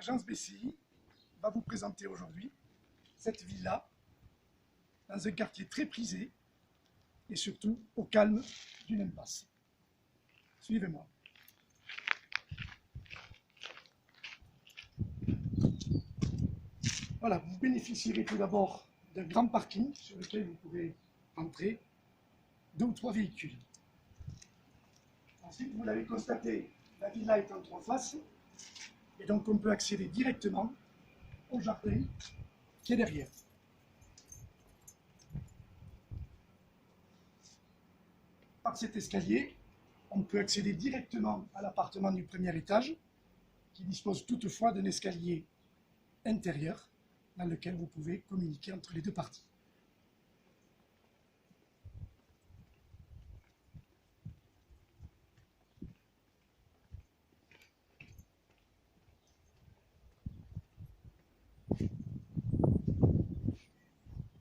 Agence BCI va vous présenter aujourd'hui cette villa dans un quartier très prisé et surtout au calme d'une impasse. Suivez-moi. Voilà, vous bénéficierez tout d'abord d'un grand parking sur lequel vous pourrez entrer 2 ou 3 véhicules. Ensuite, vous l'avez constaté, la villa est en 3 faces et donc on peut accéder directement au jardin qui est derrière. Par cet escalier, on peut accéder directement à l'appartement du premier étage qui dispose toutefois d'un escalier intérieur dans lequel vous pouvez communiquer entre les deux parties.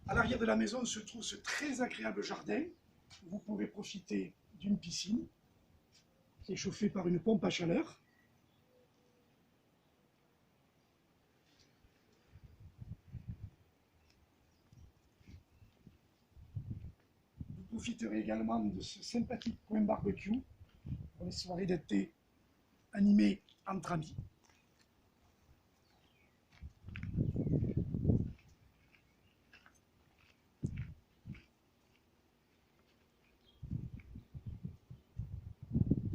À l'arrière de la maison se trouve ce très agréable jardin où vous pourrez profiter d'une piscine qui est chauffée par une pompe à chaleur. Vous profiterez également de ce sympathique coin barbecue pour les soirées d'été animées entre amis.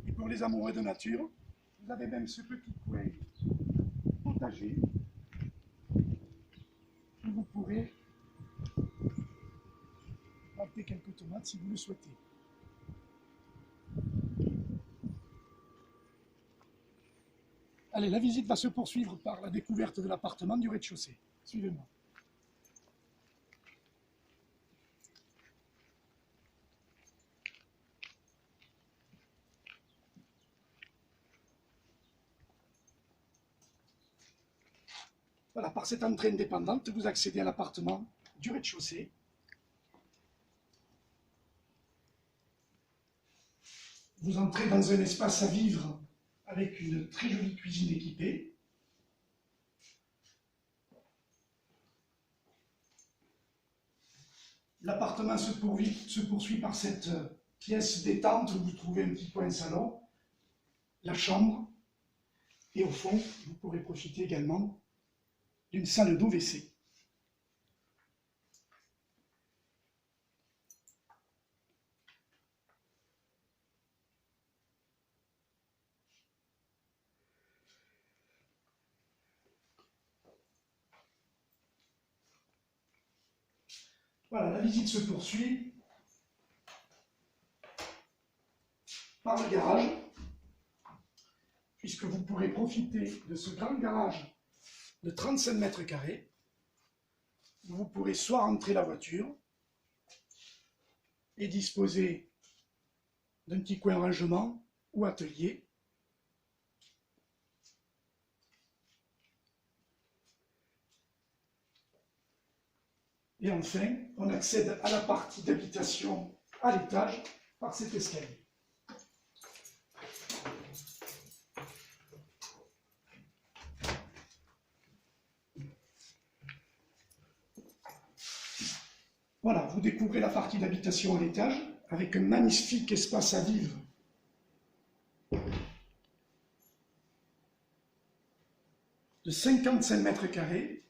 Et pour les amoureux de nature, vous avez même ce petit coin potager où vous pourrez planter quelques tomates si vous le souhaitez. Allez, la visite va se poursuivre par la découverte de l'appartement du rez-de-chaussée. Suivez-moi. Voilà, par cette entrée indépendante, vous accédez à l'appartement du rez-de-chaussée. Vous entrez dans un espace à vivre avec une très jolie cuisine équipée. L'appartement se poursuit par cette pièce détente où vous trouvez un petit coin salon, la chambre, et au fond, vous pourrez profiter également d'une salle d'eau-WC. Voilà, la visite se poursuit par le garage, puisque vous pourrez profiter de ce grand garage de 35 mètres carrés, où vous pourrez soit rentrer la voiture et disposer d'un petit coin rangement ou atelier, et enfin, on accède à la partie d'habitation à l'étage par cet escalier. Voilà, vous découvrez la partie d'habitation à l'étage avec un magnifique espace à vivre de 55 mètres carrés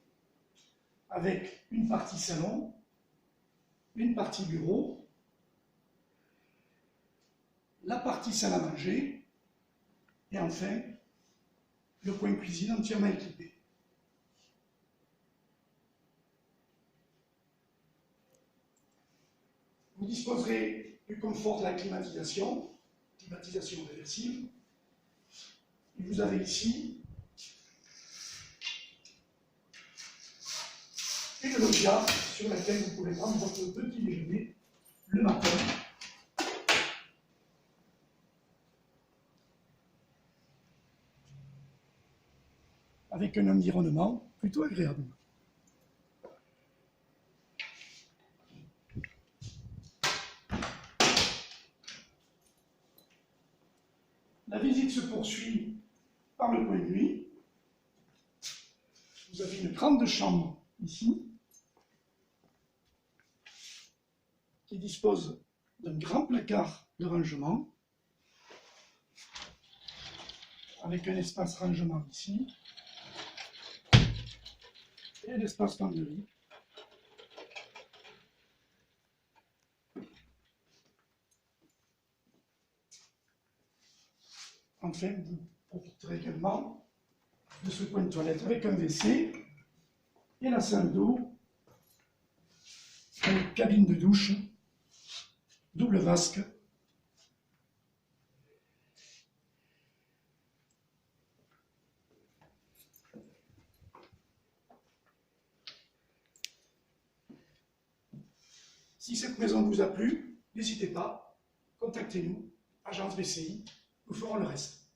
avec une partie salon, une partie bureau, la partie salle à manger et enfin le coin cuisine entièrement équipé. Vous disposerez du confort de la climatisation réversible. Et vous avez ici une loggia sur laquelle vous pourrez prendre votre petit déjeuner le matin. Avec un environnement plutôt agréable. La visite se poursuit par le coin de nuit, vous avez une grande chambre ici, qui dispose d'un grand placard de rangement, avec un espace rangement ici, et un espace penderie. Enfin, vous profiterez également de ce coin de toilette avec un WC et la salle d'eau avec cabine de douche, double vasque. Si cette maison vous a plu, n'hésitez pas, contactez-nous, agence BCI, nous ferons le reste.